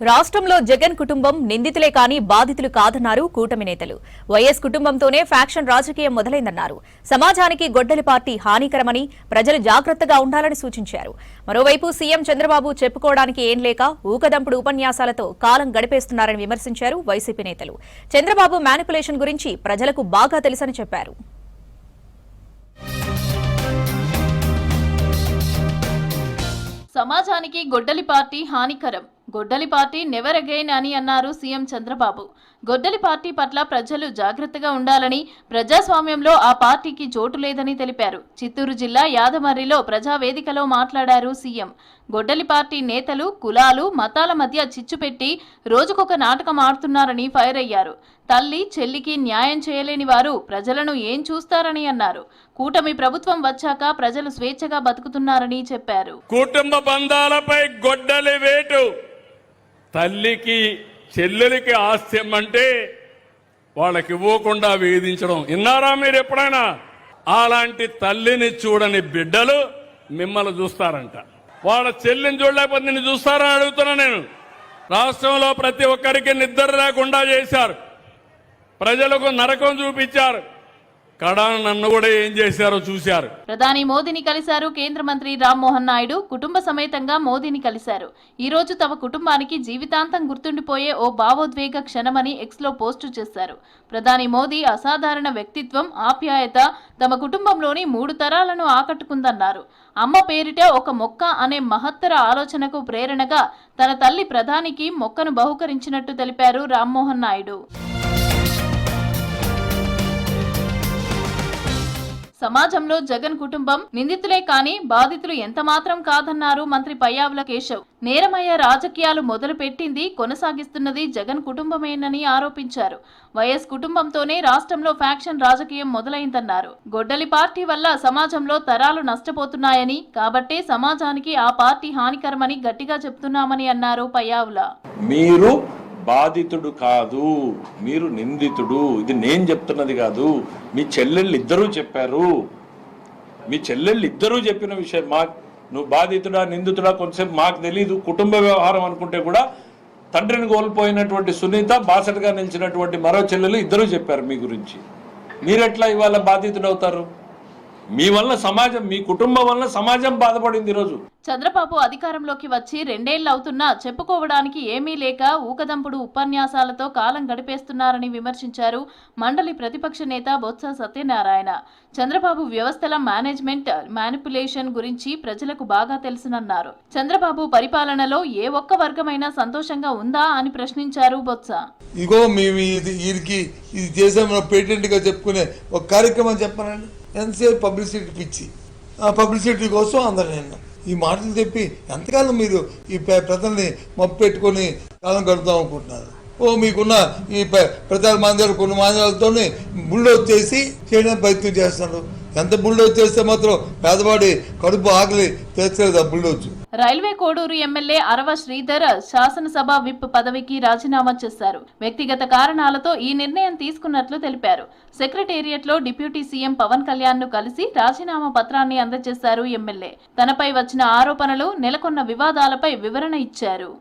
రాష్ట్రంలో జగన్ కుటుంబం నిందితులే కాని బాధితులు కాదన్నారు కూటమి నేతలు. వైఎస్ కుటుంబంతోనే ఫ్యాక్షన్ రాజకీయం మొదలైందన్నారు. సమాజానికి గొడ్డలి పార్టీ హానికరమని, ప్రజలు జాగ్రత్తగా ఉండాలని సూచించారు. మరోవైపు సీఎం చంద్రబాబు చెప్పుకోవడానికి ఏం లేక ఊకదంపుడు ఉపన్యాసాలతో కాలం గడిపేస్తున్నారని విమర్శించారు వైసీపీ నేతలు. చంద్రబాబు మ్యానిపులేషన్ గురించి ప్రజలకు బాగా తెలుసని చెప్పారు. సమాజానికి గొడ్డలి పార్టీ హానికరం, గొడ్డలి పార్టీ నెవర్ అగైన్ అని అన్నారు సీఎం చంద్రబాబు. గొడ్డలి పార్టీ పట్ల ప్రజలు జాగ్రత్తగా ఉండాలని, ప్రజాస్వామ్యంలో ఆ పార్టీకి చోటు లేదని తెలిపారు. చిత్తూరు జిల్లా యాదమర్రిలో ప్రజావేదికలో మాట్లాడారు సీఎం. గొడ్డలి పార్టీ నేతలు కులాలు, మతాల మధ్య చిచ్చు పెట్టి రోజుకొక నాటకం ఆడుతున్నారని ఫైర్ అయ్యారు. తల్లి చెల్లికి న్యాయం చేయలేని వారు ప్రజలను ఏం చూస్తారని అన్నారు. కూటమి ప్రభుత్వం వచ్చాక ప్రజలు స్వేచ్ఛగా బతుకుతున్నారని చెప్పారు. కుటుంబ బంధాలపై గొడ్డలి వేటు, తల్లికి చెల్లెలికి ఆస్తి అంటే వాళ్ళకి ఇవ్వకుండా వేధించడం విన్నారా మీరు ఎప్పుడైనా? అలాంటి తల్లిని చూడని బిడ్డలు మిమ్మల్ని చూస్తారంట. వాళ్ళ చెల్లిని చూడలేకపోతే నిన్ను చూస్తారని అడుగుతున్నా నేను. రాష్ట్రంలో ప్రతి ఒక్కరికి నిద్ర లేకుండా చేశారు, ప్రజలకు నరకం చూపించారు. కడాన నన్ను కూడా ఏం చేశారో చూశారు. ప్రధాని మోదీని కలిశారు కేంద్ర మంత్రి రామ్మోహన్ నాయుడు. కుటుంబ సమేతంగా మోదీని కలిశారు. ఈ రోజు తమ కుటుంబానికి జీవితాంతం గుర్తుండిపోయే ఓ భావోద్వేగ క్షణమని ఎక్స్ లో పోస్టు చేశారు. ప్రధాని మోదీ అసాధారణ వ్యక్తిత్వం, ఆప్యాయత తమ కుటుంబంలోని 3 తరాలను ఆకట్టుకుందన్నారు. అమ్మ పేరిట ఒక మొక్క అనే మహత్తర ఆలోచనకు ప్రేరణగా తన తల్లి ప్రధానికి మొక్కను బహుకరించినట్టు తెలిపారు రామ్మోహన్ నాయుడు. సమాజంలో జగన్ కుటుంబం నిందితులే కాని బాధితులు ఎంతమాత్రం కాదన్నారు మంత్రి పయ్యావుల కేశవ్. నేరమయ్య రాజకీయాలు మొదలు పెట్టింది, కొనసాగిస్తున్నది జగన్ కుటుంబమేనని ఆరోపించారు. వైఎస్ కుటుంబంతోనే రాష్ట్రంలో ఫ్యాక్షన్ రాజకీయం మొదలైందన్నారు. గొడ్డలి పార్టీ వల్ల సమాజంలో తరాలు నష్టపోతున్నాయని, కాబట్టే సమాజానికి ఆ పార్టీ హానికరమని గట్టిగా చెప్తున్నామని అన్నారు పయ్యావుల. మీరు బాధితుడు కాదు, మీరు నిందితుడు. ఇది నేను చెప్తున్నది కాదు, మీ చెల్లెళ్ళు ఇద్దరూ చెప్పారు. మీ చెల్లెళ్ళు ఇద్దరూ చెప్పిన విషయం. నువ్వు బాధితుడా నిందితుడా కొంచెంసేపు మాకు తెలీదు. కుటుంబ వ్యవహారం అనుకుంటే కూడా తండ్రిని కోల్పోయినటువంటి సునీత, బాసటగా నిలిచినటువంటి మరో చెల్లెలు ఇద్దరూ చెప్పారు మీ గురించి. మీరెట్లా ఇవాళ బాధితుడు అవుతారు? మీ వల్ల సమాజం, మీ కుటుంబం వల్ల సమాజం బాధపడింది. ఈరోజు చంద్రబాబు అధికారంలోకి వచ్చి 2 ఏళ్లు అవుతున్నా చెప్పుకోవడానికి ఏమీ లేక ఊకదంపుడు ఉపన్యాసాలతో కాలం గడిపేస్తున్నారని విమర్శించారు మండలి ప్రతిపక్ష నేత బొత్స సత్యనారాయణ. చంద్రబాబు వ్యవస్థల మేనేజ్మెంట్, మ్యానిపులేషన్ గురించి ప్రజలకు బాగా తెలుసునన్నారు. చంద్రబాబు పరిపాలనలో ఏ ఒక్క వర్గమైనా సంతోషంగా ఉందా అని ప్రశ్నించారు బొత్స. ఇగో మేము ఇది చేసాం పేటెంట్ గా చెప్పుకునే ఒక కార్యక్రమం చెప్పానండి. ఎంతసేపు పబ్లిసిటీ పిచ్చి, ఆ పబ్లిసిటీ కోసం అందరు నిన్న ఈ మాటలు చెప్పి ఎంతకాలం మీరు ఈ ప్రజల్ని మప్పు పెట్టుకొని కాలం గడుపుదాం అనుకుంటున్నారు? మీకున్న ఈ ప్రచార మాంద్యాలు కొన్ని మాంద్యాలతో బుల్డోజ్ చేసి చేయడానికి ప్రయత్నం చేస్తున్నారు. ఎంత బుల్డోజ్ చేస్తే మాత్రం పేదవాడి కడుపు ఆకలి తెచ్చలేదు ఆ బుల్డోజ్. రైల్వే కోడూరు ఎమ్మెల్యే అరవ శ్రీధర్ శాసనసభ విప్ పదవికి రాజీనామా చేశారు. వ్యక్తిగత కారణాలతో ఈ నిర్ణయం తీసుకున్నట్లు తెలిపారు. సెక్రటేరియట్ లో డిప్యూటీ సీఎం పవన్ కళ్యాణ్ ను కలిసి రాజీనామా పత్రాన్ని అందజేశారు ఎమ్మెల్యే. తనపై వచ్చిన ఆరోపణలు, నెలకొన్న వివాదాలపై వివరణ ఇచ్చారు.